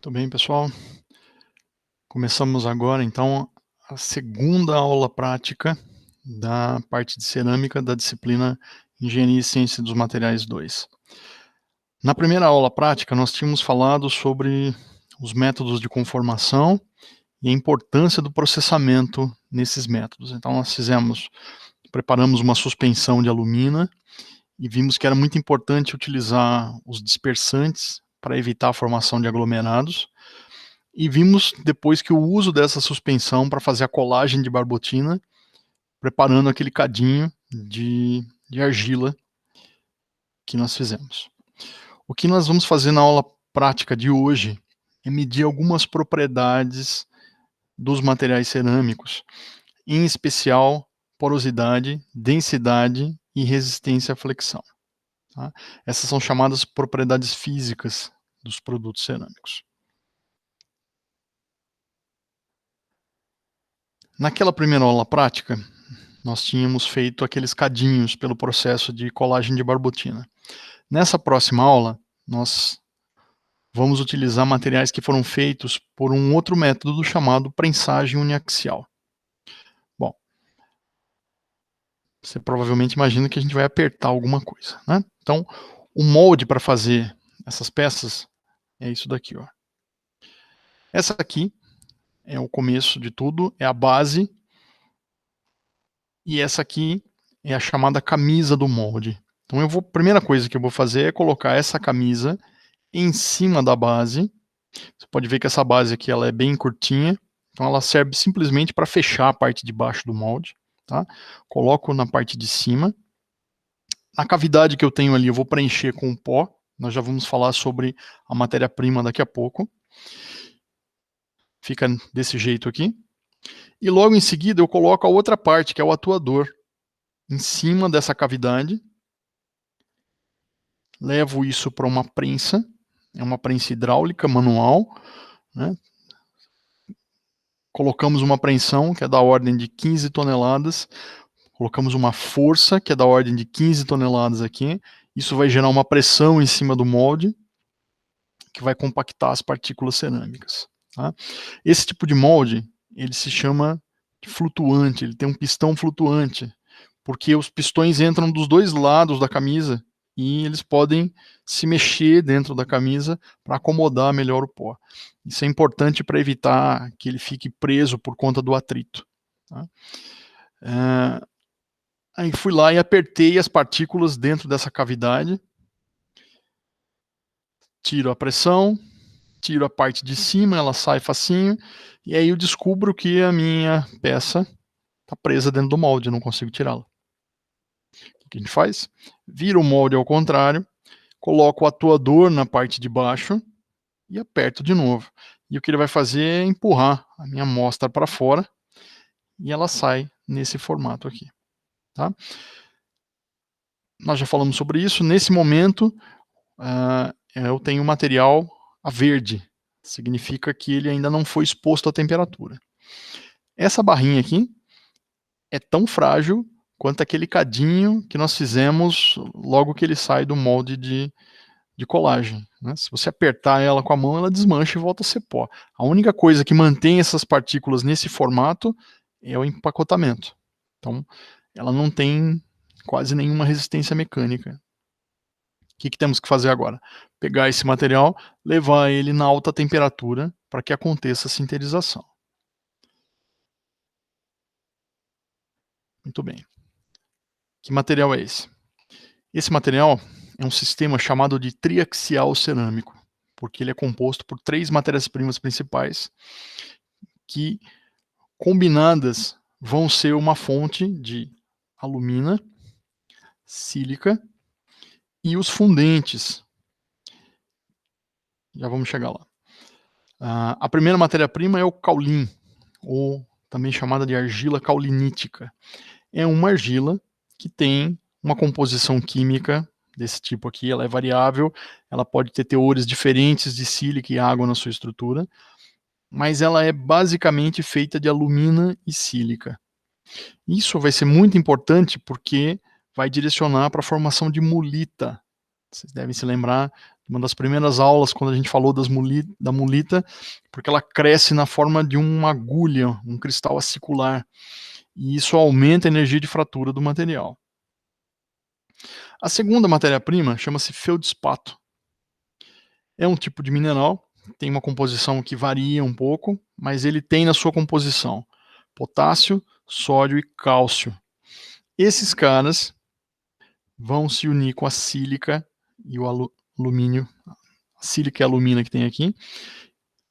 Muito bem, pessoal. Começamos agora, então, a segunda aula prática da parte de cerâmica da disciplina Engenharia e Ciência dos Materiais 2. Na primeira aula prática, nós tínhamos falado sobre os métodos de conformação e a importância do processamento nesses métodos. Então, nós preparamos uma suspensão de alumina e vimos que era muito importante utilizar os dispersantes para evitar a formação de aglomerados. E vimos depois que o uso dessa suspensão para fazer a colagem de barbotina, preparando aquele cadinho de argila que nós fizemos. O que nós vamos fazer na aula prática de hoje é medir algumas propriedades dos materiais cerâmicos, em especial porosidade, densidade e resistência à flexão. Tá? Essas são chamadas propriedades físicas dos produtos cerâmicos. Naquela primeira aula prática, nós tínhamos feito aqueles cadinhos pelo processo de colagem de barbotina. Nessa próxima aula, nós vamos utilizar materiais que foram feitos por um outro método chamado prensagem uniaxial. Bom, você provavelmente imagina que a gente vai apertar alguma coisa, né? Então, o molde para fazer essas peças é isso daqui, ó. Essa aqui é o começo de tudo, é a base. E essa aqui é a chamada camisa do molde. Então a primeira coisa que eu vou fazer é colocar essa camisa em cima da base. Você pode ver que essa base aqui ela é bem curtinha, então ela serve simplesmente para fechar a parte de baixo do molde. Tá? Coloco na parte de cima. Na cavidade que eu tenho ali eu vou preencher com pó. Nós já vamos falar sobre a matéria-prima daqui a pouco. Fica desse jeito aqui. E logo em seguida eu coloco a outra parte, que é o atuador, em cima dessa cavidade. Levo isso para uma prensa, é uma prensa hidráulica manual, né? Colocamos uma pressão que é da ordem de 15 toneladas, colocamos uma força que é da ordem de 15 toneladas aqui, isso vai gerar uma pressão em cima do molde, que vai compactar as partículas cerâmicas. Tá? Esse tipo de molde, ele se chama de flutuante, ele tem um pistão flutuante, porque os pistões entram dos dois lados da camisa, e eles podem se mexer dentro da camisa para acomodar melhor o pó. Isso é importante para evitar que ele fique preso por conta do atrito. Tá? Aí fui lá e apertei as partículas dentro dessa cavidade, tiro a pressão, tiro a parte de cima, ela sai facinho, e aí eu descubro que a minha peça está presa dentro do molde, eu não consigo tirá-la. O que a gente faz? Vira o molde ao contrário, coloco o atuador na parte de baixo e aperto de novo. E o que ele vai fazer é empurrar a minha amostra para fora e ela sai nesse formato aqui. Tá? Nós já falamos sobre isso. Nesse momento, eu tenho o material a verde. Significa que ele ainda não foi exposto à temperatura. Essa barrinha aqui é tão frágil quanto aquele cadinho que nós fizemos logo que ele sai do molde de colagem. Né? Se você apertar ela com a mão, ela desmancha e volta a ser pó. A única coisa que mantém essas partículas nesse formato é o empacotamento. Então, ela não tem quase nenhuma resistência mecânica. O que temos que fazer agora? Pegar esse material, levar ele na alta temperatura para que aconteça a sinterização. Muito bem. Que material é esse? Esse material é um sistema chamado de triaxial cerâmico, porque ele é composto por 3 matérias-primas principais que, combinadas, vão ser uma fonte de alumina, sílica e os fundentes. Já vamos chegar lá. A primeira matéria-prima é o caulin, ou também chamada de argila caulinítica. É uma argila que tem uma composição química desse tipo aqui, ela é variável, ela pode ter teores diferentes de sílica e água na sua estrutura, mas ela é basicamente feita de alumina e sílica. Isso vai ser muito importante porque vai direcionar para a formação de mulita. Vocês devem se lembrar Uma das primeiras aulas, quando a gente falou da mulita, porque ela cresce na forma de uma agulha, um cristal acicular, e isso aumenta a energia de fratura do material. A segunda matéria-prima chama-se feldspato. É um tipo de mineral, tem uma composição que varia um pouco, mas ele tem na sua composição potássio, sódio e cálcio. Esses caras vão se unir com a sílica e o alumínio, a sílica e a alumina que tem aqui,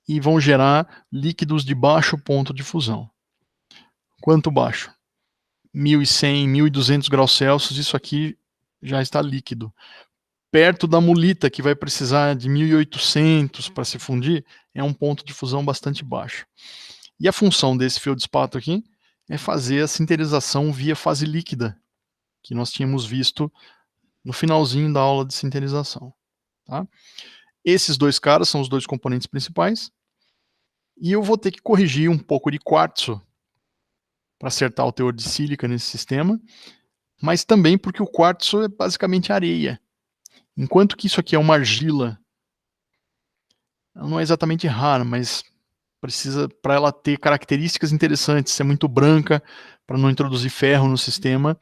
e vão gerar líquidos de baixo ponto de fusão. Quanto baixo? 1100, 1200 graus Celsius, isso aqui já está líquido. Perto da mulita, que vai precisar de 1800 para se fundir, é um ponto de fusão bastante baixo. E a função desse feldspato aqui é fazer a sinterização via fase líquida, que nós tínhamos visto no finalzinho da aula de sinterização. Tá? Esses dois caras são os dois componentes principais, e eu vou ter que corrigir um pouco de quartzo para acertar o teor de sílica nesse sistema, mas também porque o quartzo é basicamente areia. Enquanto que isso aqui é uma argila, ela não é exatamente rara, mas precisa, para ela ter características interessantes, ser muito branca, para não introduzir ferro no sistema,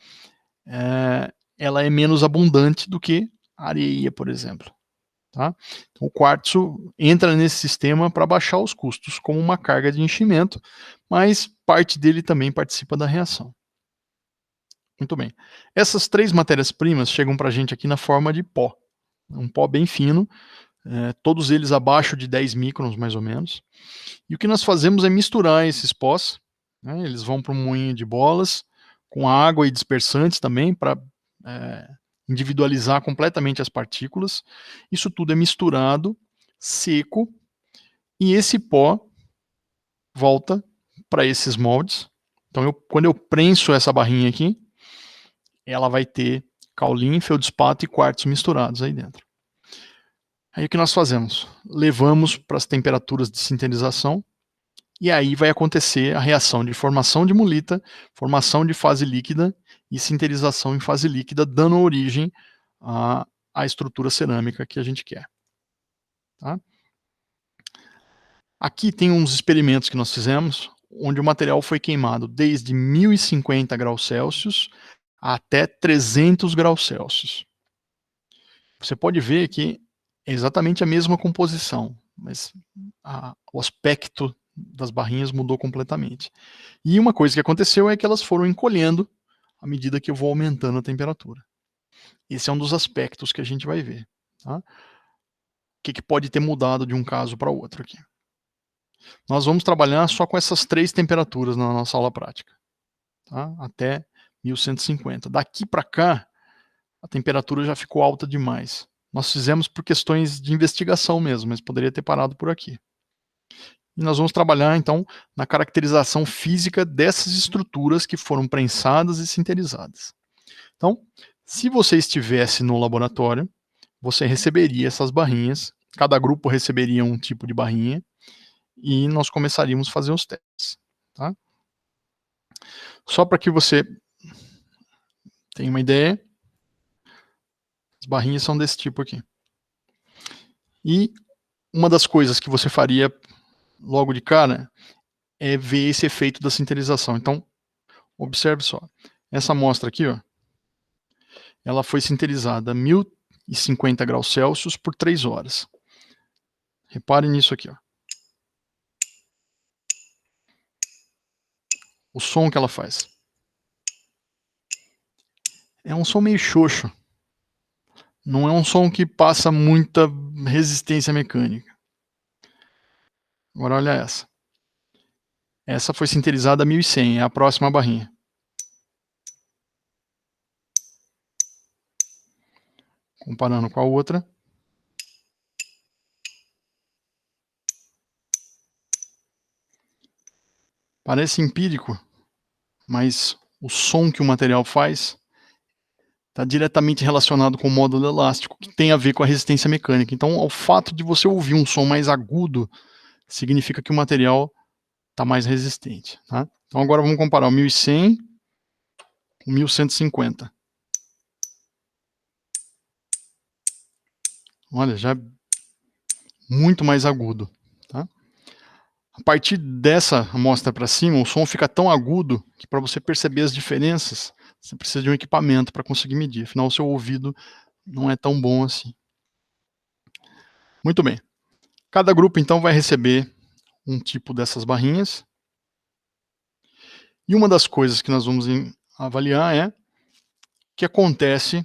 ela é menos abundante do que a areia, por exemplo. Tá? Então, o quartzo entra nesse sistema para baixar os custos, como uma carga de enchimento, mas parte dele também participa da reação. Muito bem. Essas três matérias-primas chegam para a gente aqui na forma de pó. Um pó bem fino, todos eles abaixo de 10 microns, mais ou menos. E o que nós fazemos é misturar esses pós, né? Eles vão para um moinho de bolas, com água e dispersantes também, para individualizar completamente as partículas. Isso tudo é misturado, seco, e esse pó volta para esses moldes. Então, quando eu prenso essa barrinha aqui, ela vai ter caulim, feldspato e quartzo misturados aí dentro. Aí o que nós fazemos? Levamos para as temperaturas de sinterização, e aí vai acontecer a reação de formação de mulita, formação de fase líquida e sinterização em fase líquida, dando origem à estrutura cerâmica que a gente quer. Tá? Aqui tem uns experimentos que nós fizemos, onde o material foi queimado desde 1050 graus Celsius até 300 graus Celsius. Você pode ver que é exatamente a mesma composição, mas o aspecto das barrinhas mudou completamente. E uma coisa que aconteceu é que elas foram encolhendo à medida que eu vou aumentando a temperatura. Esse é um dos aspectos que a gente vai ver. Tá? O que pode ter mudado de um caso para o outro aqui. Nós vamos trabalhar só com essas três temperaturas na nossa aula prática. Tá? Até 1150. Daqui para cá, a temperatura já ficou alta demais. Nós fizemos por questões de investigação mesmo, mas poderia ter parado por aqui. E nós vamos trabalhar, então, na caracterização física dessas estruturas que foram prensadas e sinterizadas. Então, se você estivesse no laboratório, você receberia essas barrinhas, cada grupo receberia um tipo de barrinha, e nós começaríamos a fazer os testes. Tá? Só para que você tenha uma ideia, as barrinhas são desse tipo aqui. E uma das coisas que você faria logo de cara é ver esse efeito da sinterização. Então, observe só. Essa amostra aqui, ó, ela foi sinterizada a 1050 graus Celsius por 3 horas. Reparem nisso aqui, ó. O som que ela faz. É um som meio xoxo. Não é um som que passa muita resistência mecânica. Agora olha essa. Essa foi sinterizada a 1100, é a próxima barrinha. Comparando com a outra. Parece empírico, mas o som que o material faz está diretamente relacionado com o módulo elástico, que tem a ver com a resistência mecânica. Então, o fato de você ouvir um som mais agudo significa que o material está mais resistente. Tá? Então, agora vamos comparar o 1100 com 1150. Olha, já muito mais agudo, tá? A partir dessa amostra para cima, o som fica tão agudo que para você perceber as diferenças, você precisa de um equipamento para conseguir medir, afinal o seu ouvido não é tão bom assim. Muito bem. Cada grupo então vai receber um tipo dessas barrinhas. E uma das coisas que nós vamos avaliar é o que acontece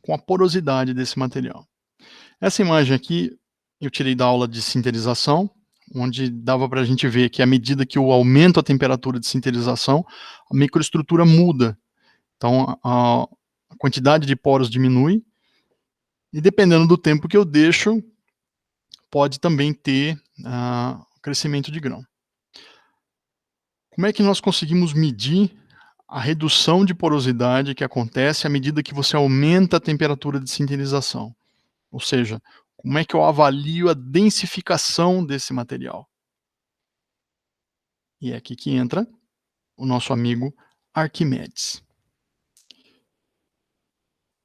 com a porosidade desse material. Essa imagem aqui eu tirei da aula de sinterização, onde dava para a gente ver que à medida que eu aumento a temperatura de sinterização, a microestrutura muda. Então a quantidade de poros diminui, e dependendo do tempo que eu deixo, pode também ter crescimento de grão. Como é que nós conseguimos medir a redução de porosidade que acontece à medida que você aumenta a temperatura de sinterização? Ou seja, como é que eu avalio a densificação desse material? E é aqui que entra o nosso amigo Arquimedes.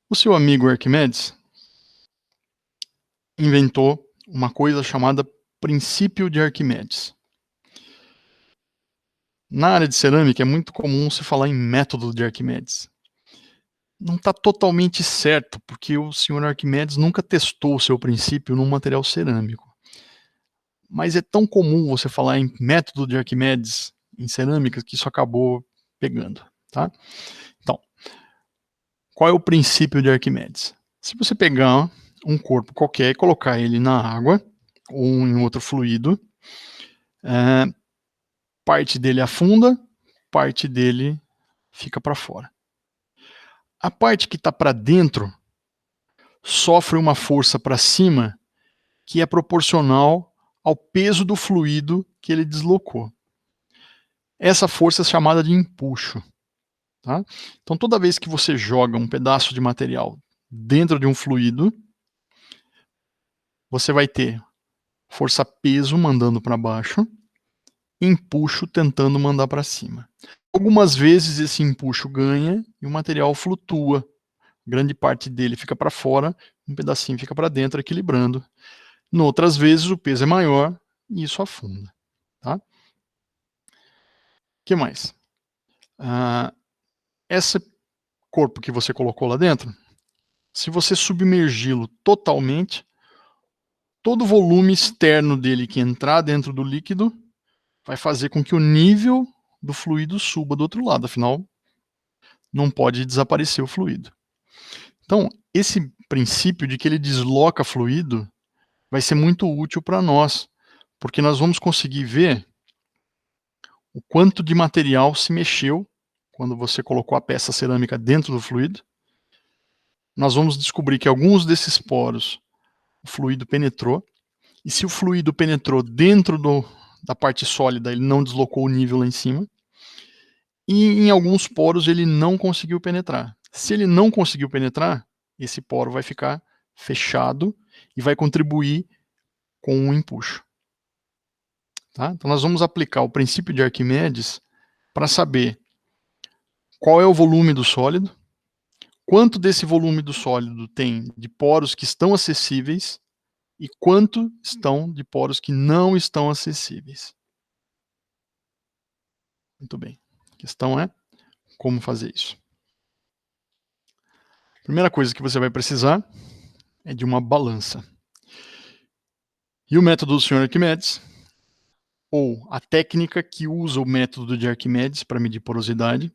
O seu amigo Arquimedes inventou uma coisa chamada princípio de Arquimedes. Na área de cerâmica é muito comum se falar em método de Arquimedes. Não está totalmente certo, porque o senhor Arquimedes nunca testou o seu princípio num material cerâmico. Mas é tão comum você falar em método de Arquimedes em cerâmica que isso acabou pegando, tá? Então, qual é o princípio de Arquimedes? Se você pegar um corpo qualquer e colocar ele na água ou em outro fluido, parte dele afunda, parte dele fica para fora. A parte que está para dentro sofre uma força para cima que é proporcional ao peso do fluido que ele deslocou. Essa força é chamada de empuxo. Tá? Então, toda vez que você joga um pedaço de material dentro de um fluido, você vai ter força-peso mandando para baixo, empuxo tentando mandar para cima. Algumas vezes esse empuxo ganha e o material flutua. Grande parte dele fica para fora, um pedacinho fica para dentro, equilibrando. Noutras vezes o peso é maior e isso afunda. Tá? O que mais? Esse corpo que você colocou lá dentro, se você submergi-lo totalmente, todo o volume externo dele que entrar dentro do líquido vai fazer com que o nível do fluido suba do outro lado, afinal, não pode desaparecer o fluido. Então, esse princípio de que ele desloca fluido vai ser muito útil para nós, porque nós vamos conseguir ver o quanto de material se mexeu quando você colocou a peça cerâmica dentro do fluido. Nós vamos descobrir que alguns desses poros o fluido penetrou, e se o fluido penetrou dentro da parte sólida, ele não deslocou o nível lá em cima, e em alguns poros ele não conseguiu penetrar. Se ele não conseguiu penetrar, esse poro vai ficar fechado e vai contribuir com um empuxo. Tá? Então nós vamos aplicar o princípio de Arquimedes para saber qual é o volume do sólido, quanto desse volume do sólido tem de poros que estão acessíveis e quanto estão de poros que não estão acessíveis. Muito bem. A questão é como fazer isso. A primeira coisa que você vai precisar é de uma balança. E o método do Sr. Arquimedes, ou a técnica que usa o método de Arquimedes para medir porosidade,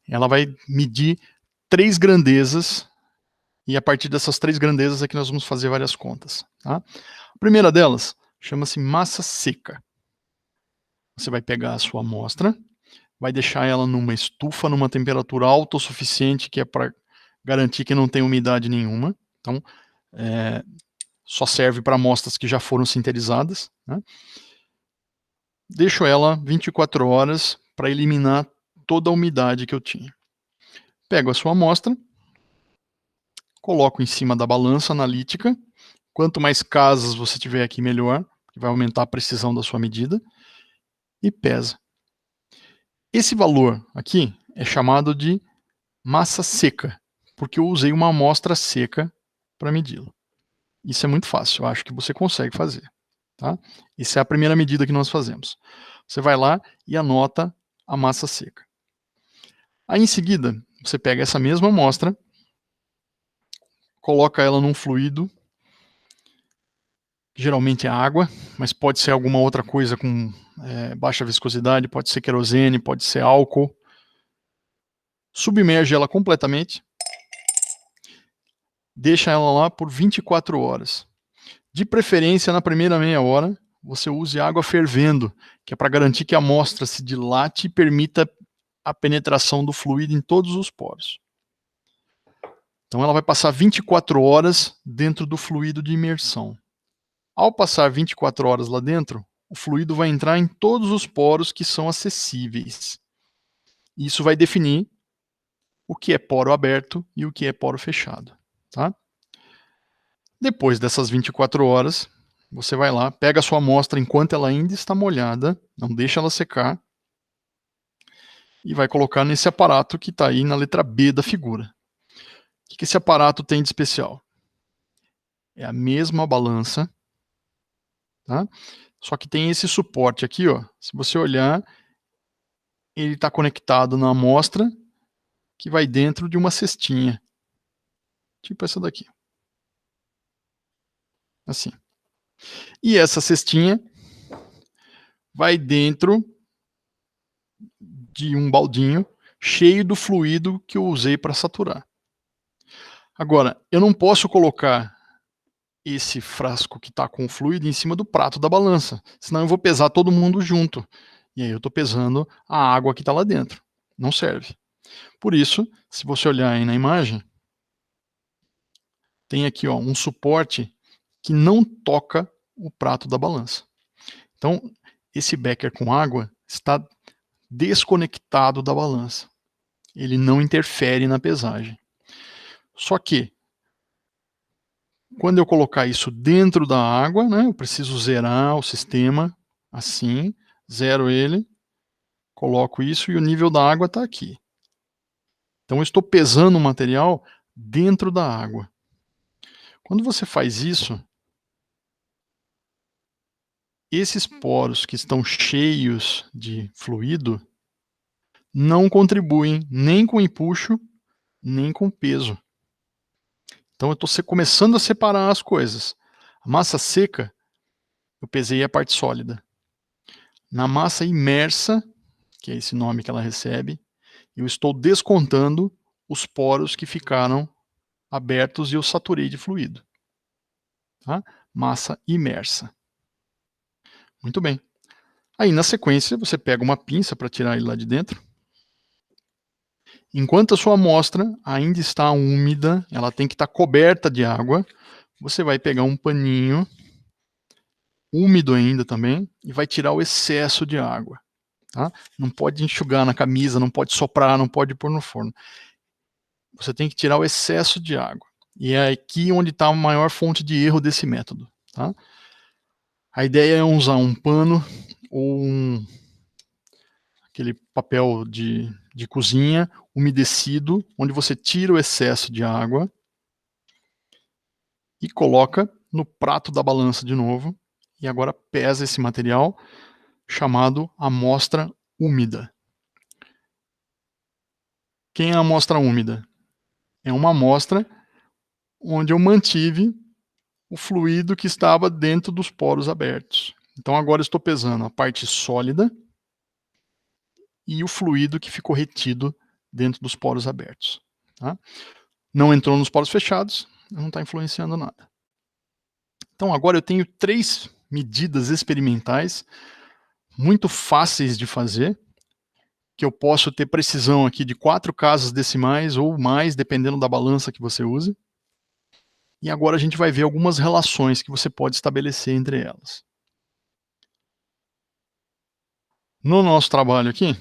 ela vai medir 3 grandezas, e a partir dessas 3 grandezas é que nós vamos fazer várias contas. Tá? A primeira delas chama-se massa seca. Você vai pegar a sua amostra, vai deixar ela numa estufa, numa temperatura alta o suficiente, que é para garantir que não tem umidade nenhuma. Então, só serve para amostras que já foram sinterizadas. Né? Deixo ela 24 horas para eliminar toda a umidade que eu tinha. Pego a sua amostra, coloco em cima da balança analítica. Quanto mais casas você tiver aqui, melhor, que vai aumentar a precisão da sua medida. E pesa. Esse valor aqui é chamado de massa seca, porque eu usei uma amostra seca para medi-la. Isso é muito fácil, eu acho que você consegue fazer. Tá? Essa é a primeira medida que nós fazemos. Você vai lá e anota a massa seca. Aí em seguida, você pega essa mesma amostra, coloca ela num fluido, geralmente é água, mas pode ser alguma outra coisa com baixa viscosidade, pode ser querosene, pode ser álcool. Submerge ela completamente, deixa ela lá por 24 horas. De preferência, na primeira meia hora, você use água fervendo, que é para garantir que a amostra se dilate e permita a penetração do fluido em todos os poros. Então ela vai passar 24 horas dentro do fluido de imersão. Ao passar 24 horas lá dentro, o fluido vai entrar em todos os poros que são acessíveis. Isso vai definir o que é poro aberto e o que é poro fechado. Tá? Depois dessas 24 horas, você vai lá, pega a sua amostra enquanto ela ainda está molhada, não deixa ela secar, e vai colocar nesse aparato que está aí na letra B da figura. O que esse aparato tem de especial? É a mesma balança, tá? Só que tem esse suporte aqui, ó. Se você olhar, ele está conectado na amostra que vai dentro de uma cestinha, tipo essa daqui, assim. E essa cestinha vai dentro de um baldinho cheio do fluido que eu usei para saturar. Agora, eu não posso colocar esse frasco que está com o fluido em cima do prato da balança, senão eu vou pesar todo mundo junto. E aí eu estou pesando a água que está lá dentro. Não serve. Por isso, se você olhar aí na imagem, tem aqui ó, um suporte que não toca o prato da balança. Então, esse becker com água está desconectado da balança. Ele não interfere na pesagem. Só que, quando eu colocar isso dentro da água, né, eu preciso zerar o sistema, assim, zero ele, coloco isso e o nível da água está aqui. Então eu estou pesando o material dentro da água. Quando você faz isso, esses poros que estão cheios de fluido não contribuem nem com o empuxo, nem com o peso. Então eu estou começando a separar as coisas. A massa seca, eu pesei a parte sólida. Na massa imersa, que é esse nome que ela recebe, eu estou descontando os poros que ficaram abertos e eu saturei de fluido. Tá? Massa imersa. Muito bem. Aí na sequência você pega uma pinça para tirar ele lá de dentro. Enquanto a sua amostra ainda está úmida, ela tem que estar coberta de água, você vai pegar um paninho, úmido ainda também, e vai tirar o excesso de água. Tá? Não pode enxugar na camisa, não pode soprar, não pode pôr no forno. Você tem que tirar o excesso de água. E é aqui onde está a maior fonte de erro desse método. Tá? A ideia é usar um pano ou aquele papel de cozinha umedecido, onde você tira o excesso de água e coloca no prato da balança de novo. E agora pesa esse material chamado amostra úmida. Quem é a amostra úmida? É uma amostra onde eu mantive o fluido que estava dentro dos poros abertos. Então agora estou pesando a parte sólida e o fluido que ficou retido dentro dos poros abertos. Tá? Não entrou nos poros fechados, não está influenciando nada. Então agora eu tenho 3 medidas experimentais muito fáceis de fazer, que eu posso ter precisão aqui de 4 casas decimais ou mais, dependendo da balança que você use. E agora a gente vai ver algumas relações que você pode estabelecer entre elas. No nosso trabalho aqui,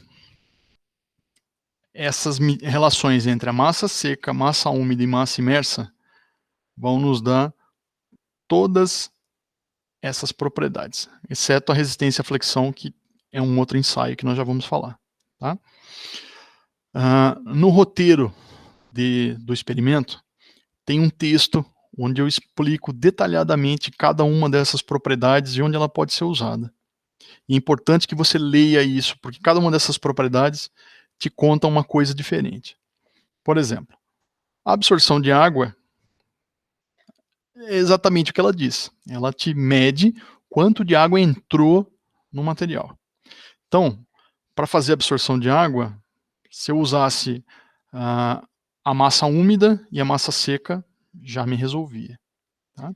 essas relações entre a massa seca, massa úmida e massa imersa vão nos dar todas essas propriedades, exceto a resistência à flexão, que é um outro ensaio que nós já vamos falar. Tá? No roteiro do experimento, tem um texto onde eu explico detalhadamente cada uma dessas propriedades e onde ela pode ser usada. E é importante que você leia isso, porque cada uma dessas propriedades te conta uma coisa diferente. Por exemplo, a absorção de água é exatamente o que ela diz. Ela te mede quanto de água entrou no material. Então, para fazer a absorção de água, se eu usasse a massa úmida e a massa seca, já me resolvia. Tá?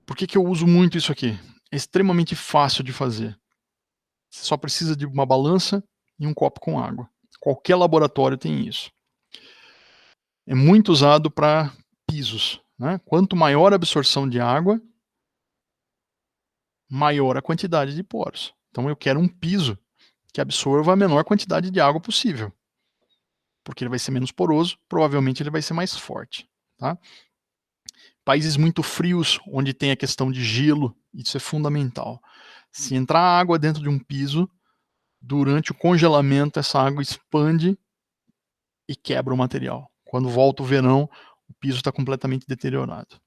Por que eu uso muito isso aqui? É extremamente fácil de fazer. Você só precisa de uma balança e um copo com água. Qualquer laboratório tem isso. É muito usado para pisos. Né? Quanto maior a absorção de água, maior a quantidade de poros. Então eu quero um piso que absorva a menor quantidade de água possível. Porque ele vai ser menos poroso, provavelmente ele vai ser mais forte. Tá? Países muito frios, onde tem a questão de gelo, isso é fundamental. Se entrar água dentro de um piso, durante o congelamento, essa água expande e quebra o material. Quando volta o verão, o piso está completamente deteriorado.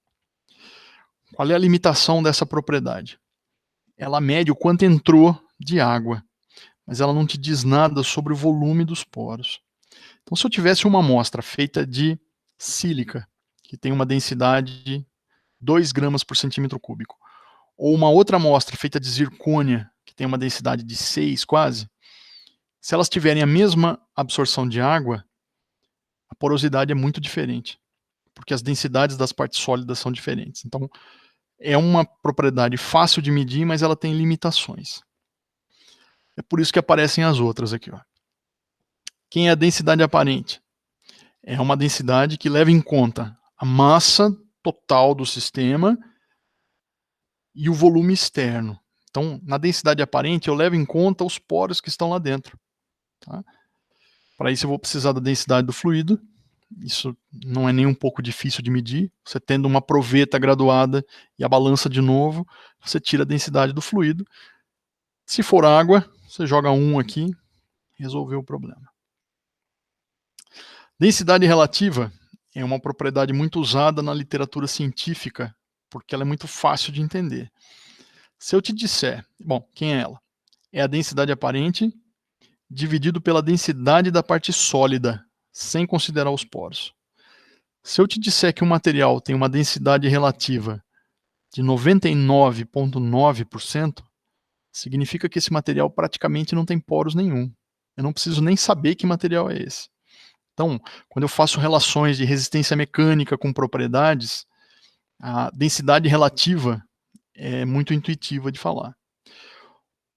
Qual é a limitação dessa propriedade? Ela mede o quanto entrou de água, mas ela não te diz nada sobre o volume dos poros. Então, se eu tivesse uma amostra feita de sílica, que tem uma densidade de 2 gramas por centímetro cúbico, ou uma outra amostra feita de zircônia, que tem uma densidade de 6 quase, se elas tiverem a mesma absorção de água, a porosidade é muito diferente, porque as densidades das partes sólidas são diferentes. Então, é uma propriedade fácil de medir, mas ela tem limitações. É por isso que aparecem as outras aqui. Ó. Quem é a densidade aparente? É uma densidade que leva em conta a massa total do sistema e o volume externo. Então, na densidade aparente, eu levo em conta os poros que estão lá dentro. Tá? Para isso, eu vou precisar da densidade do fluido. Isso não é nem um pouco difícil de medir. Você tendo uma proveta graduada e a balança de novo, você tira a densidade do fluido. Se for água, você joga 1 aqui, resolveu o problema. Densidade relativa é uma propriedade muito usada na literatura científica, porque ela é muito fácil de entender. Se eu te disser, bom, quem é ela? É a densidade aparente dividido pela densidade da parte sólida, sem considerar os poros. Se eu te disser que um material tem uma densidade relativa de 99,9%, significa que esse material praticamente não tem poros nenhum. Eu não preciso nem saber que material é esse. Então, quando eu faço relações de resistência mecânica com propriedades, a densidade relativa é muito intuitiva de falar.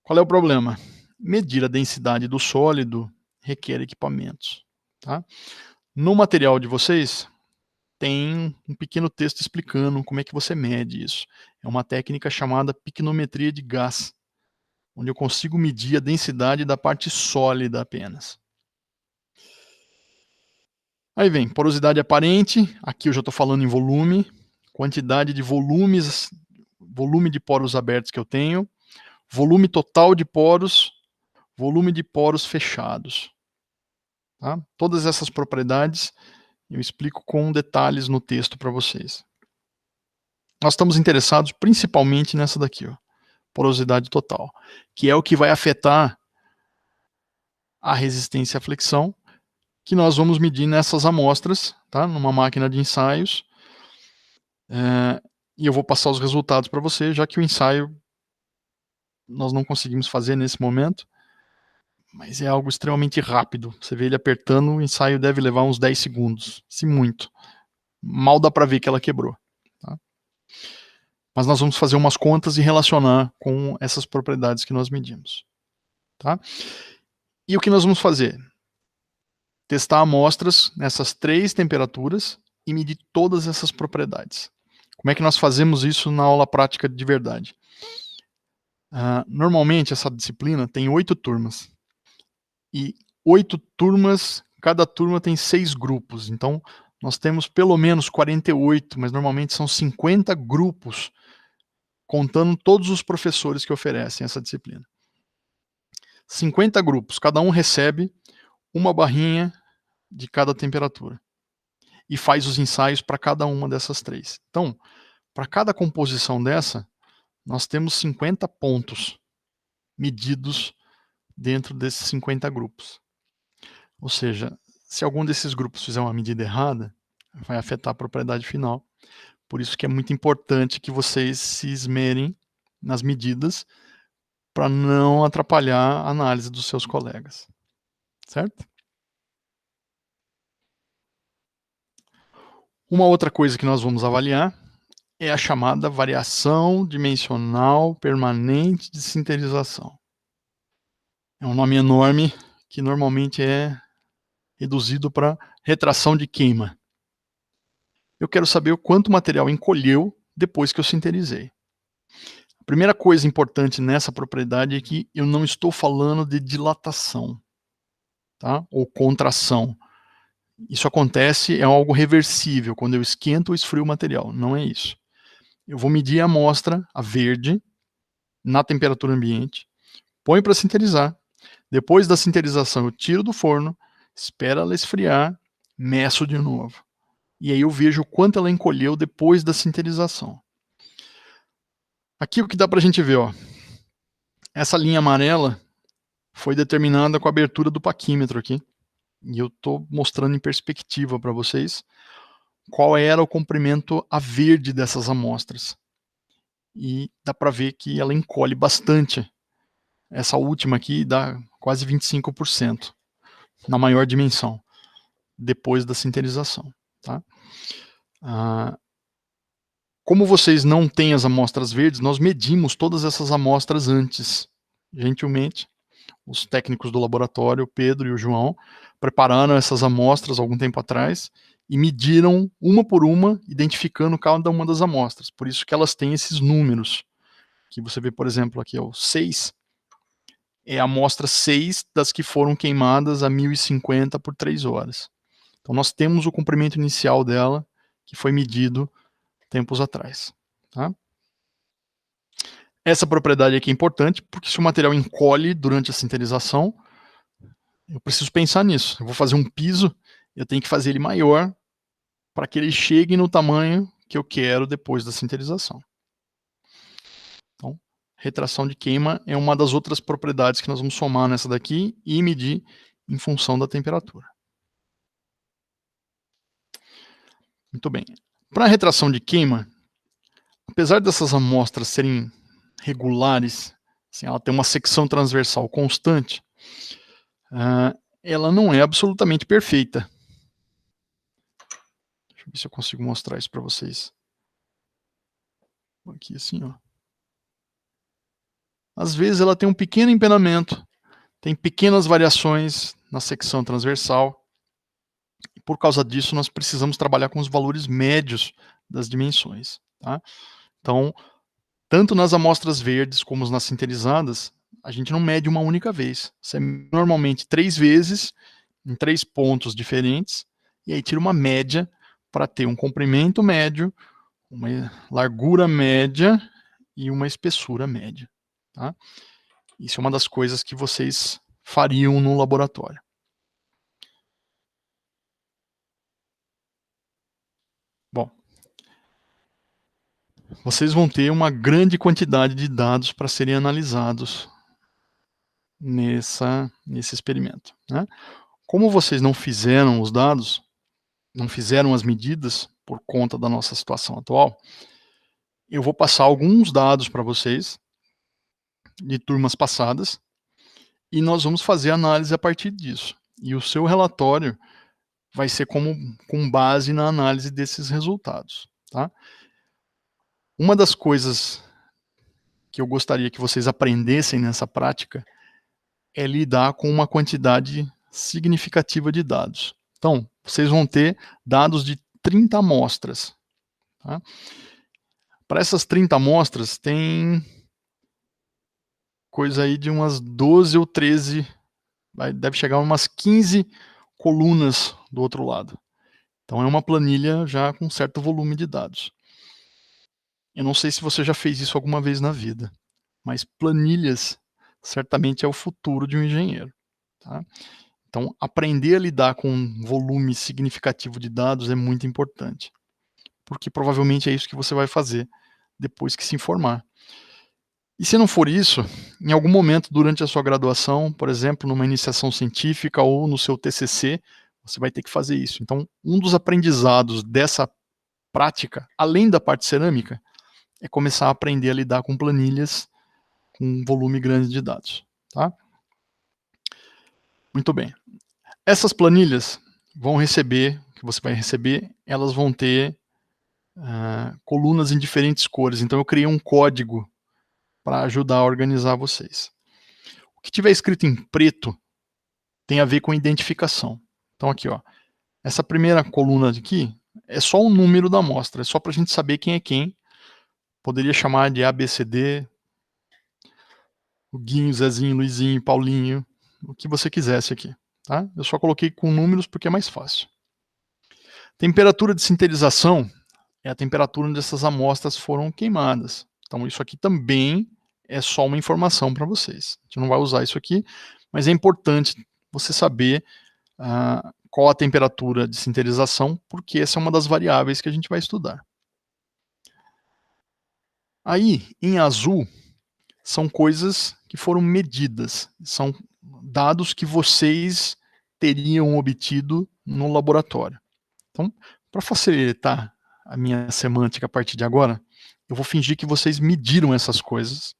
Qual é o problema? Medir a densidade do sólido requer equipamentos. Tá? No material de vocês, tem um pequeno texto explicando como é que você mede isso. É uma técnica chamada piquinometria de gás, onde eu consigo medir a densidade da parte sólida apenas. Aí vem porosidade aparente, aqui eu já estou falando em volume, quantidade de volumes, volume de poros abertos que eu tenho, volume total de poros, volume de poros fechados. Tá? Todas essas propriedades eu explico com detalhes no texto para vocês. Nós estamos interessados principalmente nessa daqui, ó, porosidade total, que é o que vai afetar a resistência à flexão, que nós vamos medir nessas amostras, tá? Numa máquina de ensaios. E eu vou passar os resultados para você, já que o ensaio nós não conseguimos fazer nesse momento, mas é algo extremamente rápido. Você vê ele apertando, o ensaio deve levar uns 10 segundos, se muito. Mal dá para ver que ela quebrou. Tá? Mas nós vamos fazer umas contas e relacionar com essas propriedades que nós medimos. Tá? E o que nós vamos fazer? Testar amostras nessas 3 temperaturas e medir todas essas propriedades. Como é que nós fazemos isso na aula prática de verdade? Normalmente essa disciplina tem 8 turmas. E 8 turmas, cada turma tem 6 grupos. Então, nós temos pelo menos 48, mas normalmente são 50 grupos, contando todos os professores que oferecem essa disciplina. 50 grupos, cada um recebe uma barrinha de cada temperatura. e faz os ensaios para cada uma dessas 3. Então, para cada composição dessa, nós temos 50 pontos medidos dentro desses 50 grupos. Ou seja, se algum desses grupos fizer uma medida errada, vai afetar a propriedade final. Por isso que é muito importante que vocês se esmerem nas medidas para não atrapalhar a análise dos seus colegas, certo? Uma outra coisa que nós vamos avaliar é a chamada variação dimensional permanente de sinterização. É um nome enorme que normalmente é reduzido para retração de queima. Eu quero saber o quanto o material encolheu depois que eu sinterizei. A primeira coisa importante nessa propriedade é que eu não estou falando de dilatação, tá? Ou contração. Isso acontece, é algo reversível, quando eu esquento ou esfrio o material, não é isso. Eu vou medir a amostra, a verde, na temperatura ambiente, ponho para sinterizar. Depois da sinterização, eu tiro do forno, espero ela esfriar, meço de novo. E aí eu vejo o quanto ela encolheu depois da sinterização. Aqui o que dá para a gente ver, ó, essa linha amarela foi determinada com a abertura do paquímetro aqui. E eu estou mostrando em perspectiva para vocês qual era o comprimento a verde dessas amostras. E dá para ver que ela encolhe bastante. Essa última aqui dá quase 25% na maior dimensão, depois da sinterização. Tá? Como vocês não têm as amostras verdes, nós medimos todas essas amostras antes. Gentilmente, os técnicos do laboratório, o Pedro e o João, prepararam essas amostras algum tempo atrás e mediram uma por uma, identificando cada uma das amostras. Por isso que elas têm esses números. Que você vê, por exemplo, aqui, ó, o 6 é a amostra 6 das que foram queimadas a 1050 por 3 horas. Então nós temos o comprimento inicial dela, que foi medido tempos atrás. Tá? Essa propriedade aqui é importante, porque se o material encolhe durante a sinterização, eu preciso pensar nisso. Eu vou fazer um piso, eu tenho que fazer ele maior para que ele chegue no tamanho que eu quero depois da sinterização. Então, retração de queima é uma das outras propriedades que nós vamos somar nessa daqui e medir em função da temperatura. Muito bem. Para a retração de queima, apesar dessas amostras serem regulares, assim, ela tem uma secção transversal constante, ela não é absolutamente perfeita. Deixa eu ver se eu consigo mostrar isso para vocês. Aqui assim, ó. Às vezes ela tem um pequeno empenamento, tem pequenas variações na secção transversal, e por causa disso nós precisamos trabalhar com os valores médios das dimensões. Tá? Então, tanto nas amostras verdes como nas sinterizadas, a gente não mede uma única vez. Você normalmente 3 vezes, em 3 pontos diferentes, e aí tira uma média para ter um comprimento médio, uma largura média e uma espessura média. Tá? Isso é uma das coisas que vocês fariam no laboratório. Bom, vocês vão ter uma grande quantidade de dados para serem analisados nesse experimento. Né? Como vocês não fizeram os dados, não fizeram as medidas por conta da nossa situação atual, eu vou passar alguns dados para vocês de turmas passadas e nós vamos fazer análise a partir disso. E o seu relatório vai ser com base na análise desses resultados. Tá? Uma das coisas que eu gostaria que vocês aprendessem nessa prática é lidar com uma quantidade significativa de dados. Então, vocês vão ter dados de 30 amostras. Tá? Para essas 30 amostras, tem coisa aí de umas 12 ou 13, deve chegar a umas 15 colunas do outro lado. Então é uma planilha já com certo volume de dados. Eu não sei se você já fez isso alguma vez na vida, mas planilhas certamente é o futuro de um engenheiro. Tá? Então, aprender a lidar com um volume significativo de dados é muito importante, porque provavelmente é isso que você vai fazer depois que se informar. E se não for isso, em algum momento durante a sua graduação, por exemplo, numa iniciação científica ou no seu TCC, você vai ter que fazer isso. Então, um dos aprendizados dessa prática, além da parte cerâmica, é começar a aprender a lidar com planilhas com um volume grande de dados. Tá? Muito bem. Essas planilhas que você vai receber, elas vão ter colunas em diferentes cores. Então eu criei um código para ajudar a organizar vocês. O que tiver escrito em preto tem a ver com identificação. Então aqui, ó, essa primeira coluna aqui é só o número da amostra, é só para a gente saber quem é quem. Poderia chamar de ABCD, o Guinho, Zezinho, Luizinho, Paulinho, o que você quisesse aqui. Tá? Eu só coloquei com números porque é mais fácil. Temperatura de sinterização é a temperatura onde essas amostras foram queimadas. Então isso aqui também é só uma informação para vocês. A gente não vai usar isso aqui, mas é importante você saber qual a temperatura de sinterização, porque essa é uma das variáveis que a gente vai estudar. Aí, em azul, são coisas que foram medidas, são dados que vocês teriam obtido no laboratório. Então, para facilitar a minha semântica a partir de agora, eu vou fingir que vocês mediram essas coisas.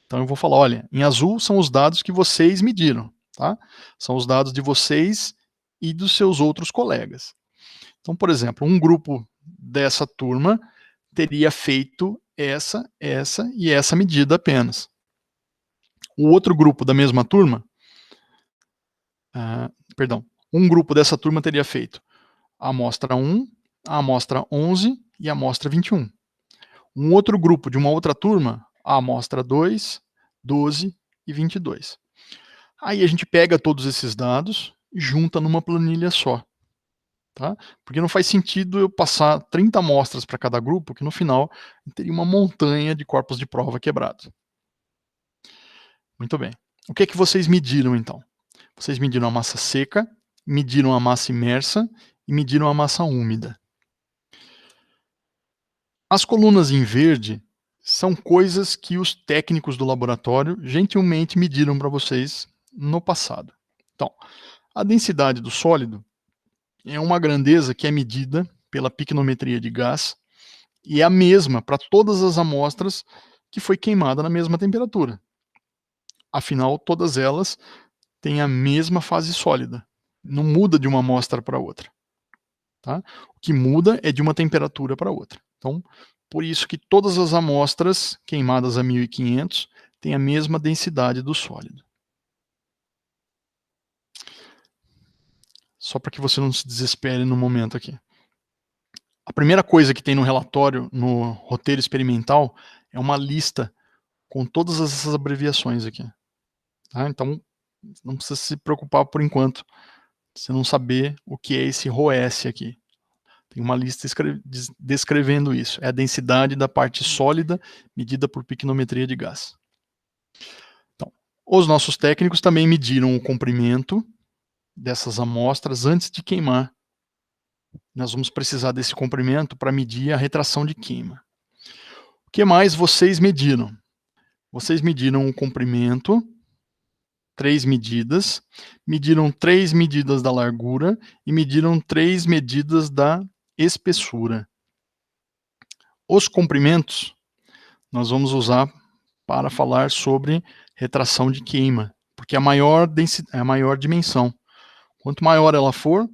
Então eu vou falar, olha, em azul são os dados que vocês mediram, tá? São os dados de vocês e dos seus outros colegas. Então, por exemplo, um grupo dessa turma teria feito essa e essa medida apenas. O outro grupo da mesma turma, um grupo dessa turma teria feito a amostra 1, a amostra 11 e a amostra 21. Um outro grupo de uma outra turma, a amostra 2, 12 e 22. Aí a gente pega todos esses dados e junta numa planilha só. Tá? Porque não faz sentido eu passar 30 amostras para cada grupo, que no final teria uma montanha de corpos de prova quebrados. Muito bem. O que é que vocês mediram então? Vocês mediram a massa seca, mediram a massa imersa e mediram a massa úmida. As colunas em verde são coisas que os técnicos do laboratório gentilmente mediram para vocês no passado. Então, a densidade do sólido é uma grandeza que é medida pela picnometria de gás e é a mesma para todas as amostras que foi queimada na mesma temperatura. Afinal, todas elas têm a mesma fase sólida. Não muda de uma amostra para outra. Tá? O que muda é de uma temperatura para outra. Então, por isso que todas as amostras queimadas a 1500 têm a mesma densidade do sólido. Só para que você não se desespere no momento aqui. A primeira coisa que tem no relatório, no roteiro experimental, é uma lista com todas essas abreviações aqui. Tá? Então, não precisa se preocupar por enquanto, você não saber o que é esse ROS aqui. Tem uma lista descrevendo isso. É a densidade da parte sólida medida por picnometria de gás. Então, os nossos técnicos também mediram o comprimento dessas amostras antes de queimar. Nós vamos precisar desse comprimento para medir a retração de queima. O que mais vocês mediram? Vocês mediram o comprimento, 3 medidas, mediram 3 medidas da largura e mediram 3 medidas da espessura. Os comprimentos nós vamos usar para falar sobre retração de queima, porque é a maior dimensão. Quanto maior ela for,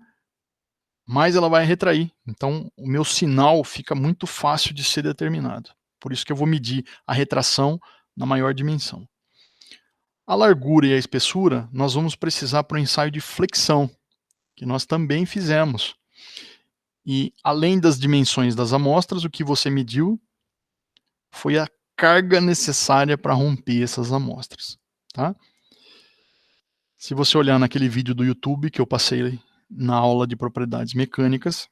mais ela vai retrair. Então, o meu sinal fica muito fácil de ser determinado. Por isso que eu vou medir a retração na maior dimensão. A largura e a espessura, nós vamos precisar para o ensaio de flexão, que nós também fizemos. E, além das dimensões das amostras, o que você mediu foi a carga necessária para romper essas amostras. Tá? Se você olhar naquele vídeo do YouTube que eu passei na aula de propriedades mecânicas,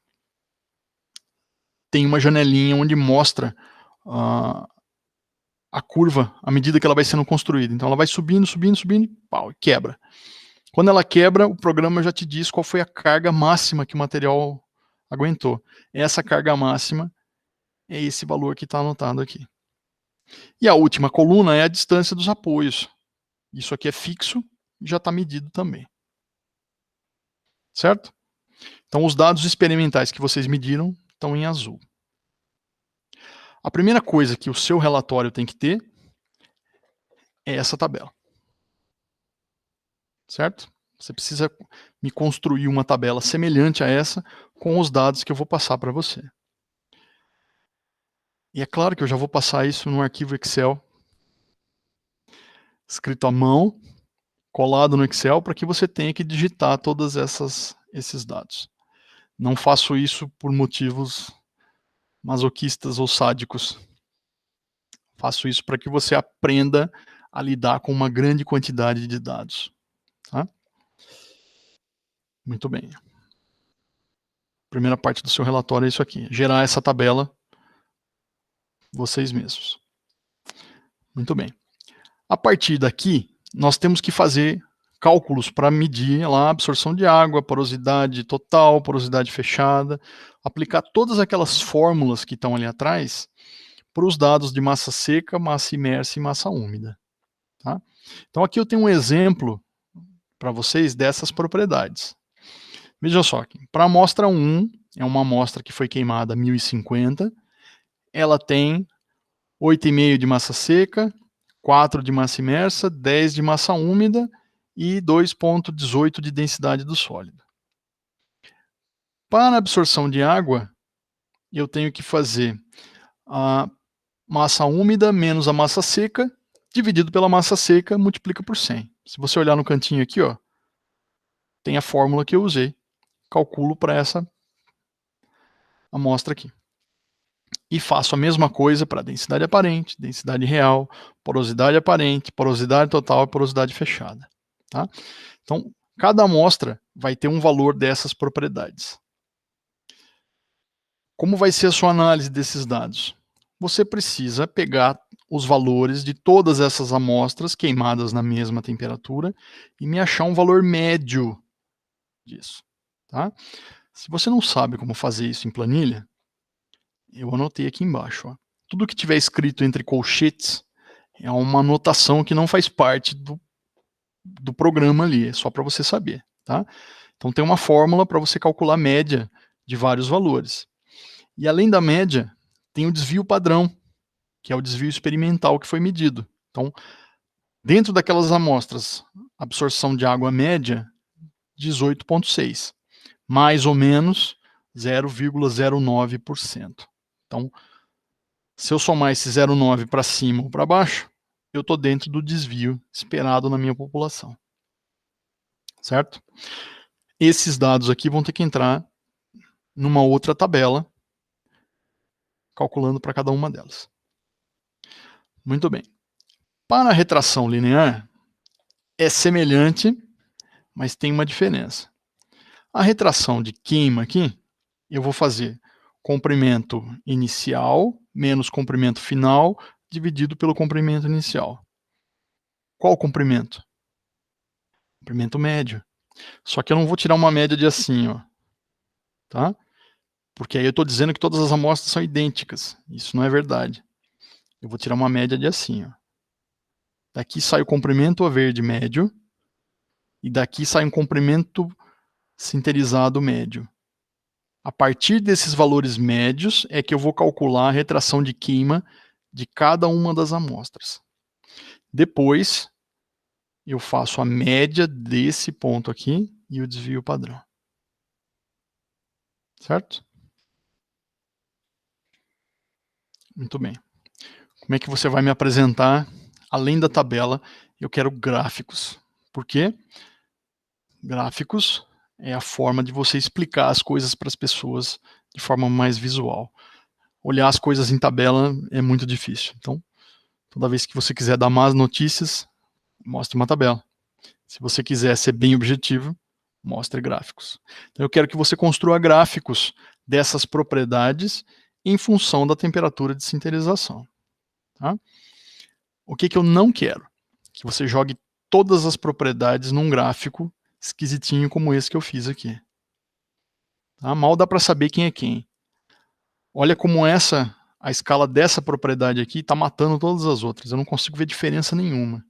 tem uma janelinha onde mostra a curva à medida que ela vai sendo construída. Então ela vai subindo, subindo, subindo, pau, e quebra. Quando ela quebra, o programa já te diz qual foi a carga máxima que o material aguentou. Essa carga máxima é esse valor que está anotado aqui. E a última coluna é a distância dos apoios. Isso aqui é fixo e já está medido também. Certo? Então, os dados experimentais que vocês mediram estão em azul. A primeira coisa que o seu relatório tem que ter é essa tabela. Certo? Você precisa me construir uma tabela semelhante a essa com os dados que eu vou passar para você. E é claro que eu já vou passar isso num arquivo Excel, escrito à mão, colado no Excel, para que você tenha que digitar todos esses dados. Não faço isso por motivos masoquistas ou sádicos. Faço isso para que você aprenda a lidar com uma grande quantidade de dados. Tá? Muito bem. Primeira parte do seu relatório é isso aqui. Gerar essa tabela vocês mesmos. Muito bem. A partir daqui, nós temos que fazer cálculos para medir lá a absorção de água, porosidade total, porosidade fechada, aplicar todas aquelas fórmulas que estão ali atrás para os dados de massa seca, massa imersa e massa úmida. Tá? Então aqui eu tenho um exemplo para vocês dessas propriedades. Veja só, para a amostra 1, é uma amostra que foi queimada a 1050, ela tem 8,5 de massa seca, 4 de massa imersa, 10 de massa úmida e 2,18 de densidade do sólido. Para a absorção de água, eu tenho que fazer a massa úmida menos a massa seca, dividido pela massa seca, multiplica por 100. Se você olhar no cantinho aqui, ó, tem a fórmula que eu usei. Calculo para essa amostra aqui. E faço a mesma coisa para densidade aparente, densidade real, porosidade aparente, porosidade total e porosidade fechada. Tá? Então, cada amostra vai ter um valor dessas propriedades. Como vai ser a sua análise desses dados? Você precisa pegar os valores de todas essas amostras queimadas na mesma temperatura e me achar um valor médio disso. Tá? Se você não sabe como fazer isso em planilha, eu anotei aqui embaixo. Ó. Tudo que tiver escrito entre colchetes é uma anotação que não faz parte do programa ali, é só para você saber. Tá? Então tem uma fórmula para você calcular a média de vários valores. E além da média, tem o desvio padrão, que é o desvio experimental que foi medido. Então, dentro daquelas amostras, absorção de água média, 18,6. Mais ou menos 0,09%. Então, se eu somar esse 0,9 para cima ou para baixo, eu estou dentro do desvio esperado na minha população. Certo? Esses dados aqui vão ter que entrar numa outra tabela, calculando para cada uma delas. Muito bem. Para a retração linear, é semelhante, mas tem uma diferença. A retração de queima aqui, eu vou fazer comprimento inicial menos comprimento final dividido pelo comprimento inicial. Qual o comprimento? Comprimento médio. Só que eu não vou tirar uma média de assim, ó, tá? Porque aí eu estou dizendo que todas as amostras são idênticas. Isso não é verdade. Eu vou tirar uma média de assim, ó. Daqui sai o comprimento a verde médio e daqui sai um comprimento sinterizado médio. A partir desses valores médios é que eu vou calcular a retração de queima de cada uma das amostras. Depois, eu faço a média desse ponto aqui e o desvio padrão. Certo? Muito bem. Como é que você vai me apresentar? Além da tabela, eu quero gráficos. Por quê? Gráficos é a forma de você explicar as coisas para as pessoas de forma mais visual. Olhar as coisas em tabela é muito difícil. Então, toda vez que você quiser dar más notícias, mostre uma tabela. Se você quiser ser bem objetivo, mostre gráficos. Então, eu quero que você construa gráficos dessas propriedades em função da temperatura de sinterização. Tá? O que eu não quero? Que você jogue todas as propriedades num gráfico esquisitinho como esse que eu fiz aqui. Tá? Mal dá para saber quem é quem. Olha como a escala dessa propriedade aqui está matando todas as outras. Eu não consigo ver diferença nenhuma.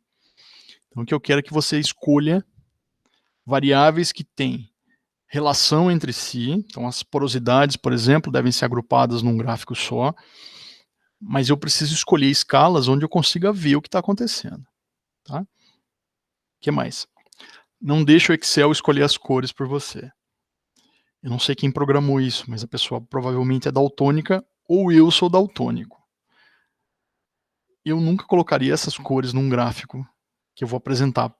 Então o que eu quero é que você escolha variáveis que têm relação entre si. Então as porosidades, por exemplo, devem ser agrupadas num gráfico só. Mas eu preciso escolher escalas onde eu consiga ver o que está acontecendo. Tá? O que mais? Não deixe o Excel escolher as cores por você. Eu não sei quem programou isso, mas a pessoa provavelmente é daltônica ou eu sou daltônico. Eu nunca colocaria essas cores num gráfico que eu vou apresentar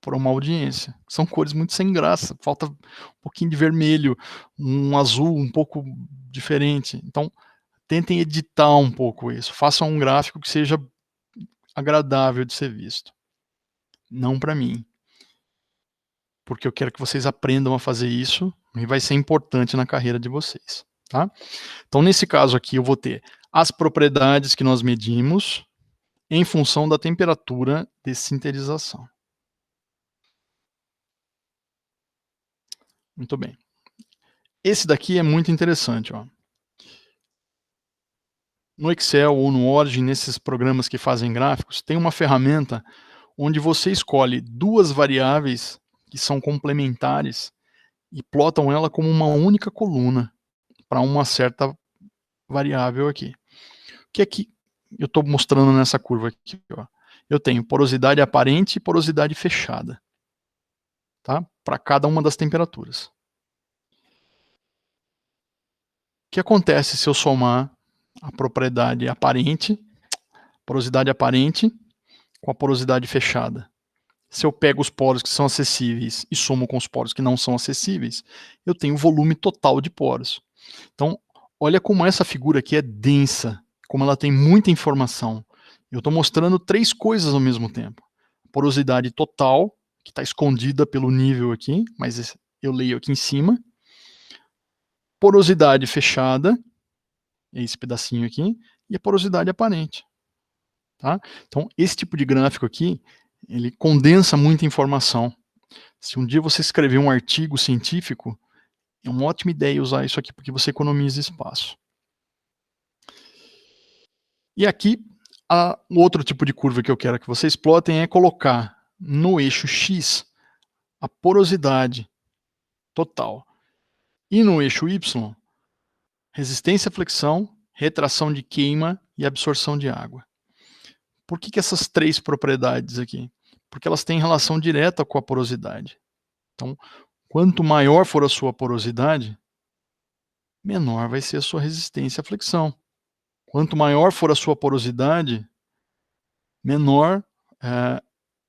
para uma audiência. São cores muito sem graça, falta um pouquinho de vermelho, um azul um pouco diferente. Então, tentem editar um pouco isso. Façam um gráfico que seja agradável de ser visto. Não para mim. Porque eu quero que vocês aprendam a fazer isso e vai ser importante na carreira de vocês. Tá? Então, nesse caso aqui, eu vou ter as propriedades que nós medimos em função da temperatura de sinterização. Muito bem. Esse daqui é muito interessante. Ó. No Excel ou no Origin, nesses programas que fazem gráficos, tem uma ferramenta onde você escolhe duas variáveis que são complementares e plotam ela como uma única coluna para uma certa variável aqui. O que é que eu estou mostrando nessa curva aqui? Ó? Eu tenho porosidade aparente e porosidade fechada, tá? Para cada uma das temperaturas. O que acontece se eu somar a porosidade aparente com a porosidade fechada? Se eu pego os poros que são acessíveis e somo com os poros que não são acessíveis, eu tenho o volume total de poros. Então, olha como essa figura aqui é densa, como ela tem muita informação. Eu estou mostrando três coisas ao mesmo tempo. Porosidade total, que está escondida pelo nível aqui, mas eu leio aqui em cima. Porosidade fechada, esse pedacinho aqui, e a porosidade aparente. Tá? Então, esse tipo de gráfico aqui, ele condensa muita informação. Se um dia você escrever um artigo científico, é uma ótima ideia usar isso aqui, porque você economiza espaço. E aqui, o outro tipo de curva que eu quero que vocês plotem é colocar no eixo X a porosidade total. E no eixo Y, resistência à flexão, retração de queima e absorção de água. Por que essas três propriedades aqui? Porque elas têm relação direta com a porosidade. Então, quanto maior for a sua porosidade, menor vai ser a sua resistência à flexão. Quanto maior for a sua porosidade, menor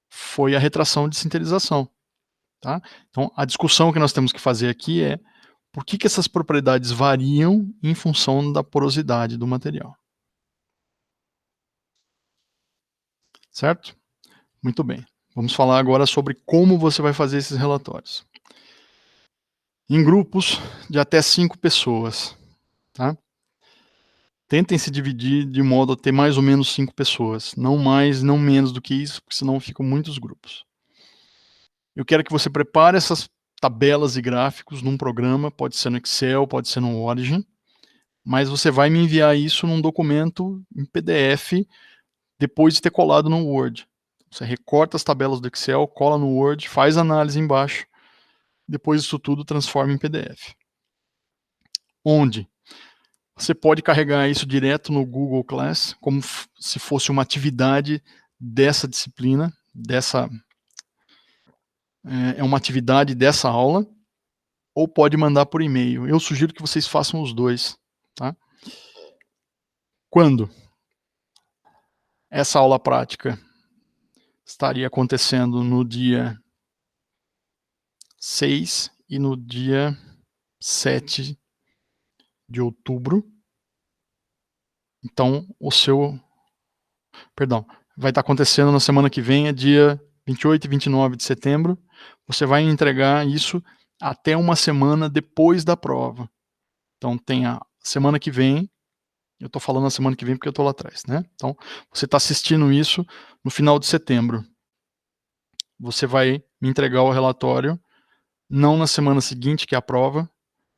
foi a retração de sinterização. Tá? Então, a discussão que nós temos que fazer aqui é por que essas propriedades variam em função da porosidade do material. Certo? Muito bem. Vamos falar agora sobre como você vai fazer esses relatórios. Em grupos de até 5 pessoas. Tá? Tentem se dividir de modo a ter mais ou menos 5 pessoas. Não mais, não menos do que isso, porque senão ficam muitos grupos. Eu quero que você prepare essas tabelas e gráficos num programa, pode ser no Excel, pode ser no Origin, mas você vai me enviar isso num documento em PDF depois de ter colado no Word. Você recorta as tabelas do Excel, cola no Word, faz análise embaixo, depois isso tudo transforma em PDF. Onde você pode carregar isso direto no Google Class, como se fosse uma atividade dessa disciplina, é uma atividade dessa aula, ou pode mandar por e-mail. Eu sugiro que vocês façam os dois. Tá? Quando? Essa aula prática estaria acontecendo no dia 6 e no dia 7 de outubro. Então, vai estar acontecendo na semana que vem, é dia 28 e 29 de setembro. Você vai entregar isso até uma semana depois da prova. Então, tem a semana que vem, eu estou falando a semana que vem porque eu estou lá atrás, né? Então, você está assistindo isso no final de setembro. Você vai me entregar o relatório não na semana seguinte, que é a prova,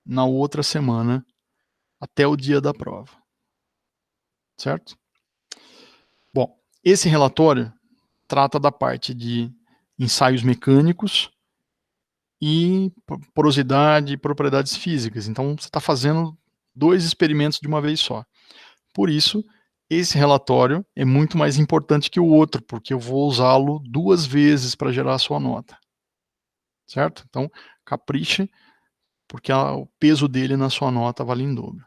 na outra semana, até o dia da prova. Certo? Bom, esse relatório trata da parte de ensaios mecânicos e porosidade e propriedades físicas. Então, você está fazendo 2 experimentos de uma vez só. Por isso, esse relatório é muito mais importante que o outro, porque eu vou usá-lo 2 vezes para gerar a sua nota. Certo? Então, capriche, porque o peso dele na sua nota vale em dobro.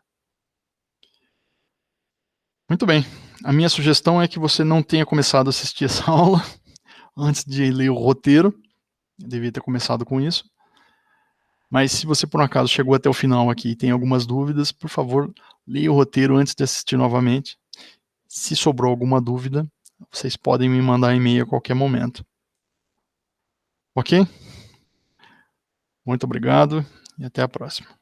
Muito bem. A minha sugestão é que você não tenha começado a assistir essa aula antes de ler o roteiro. Eu devia ter começado com isso. Mas se você por um acaso chegou até o final aqui e tem algumas dúvidas, por favor, leia o roteiro antes de assistir novamente. Se sobrou alguma dúvida, vocês podem me mandar e-mail a qualquer momento. Ok? Muito obrigado e até a próxima.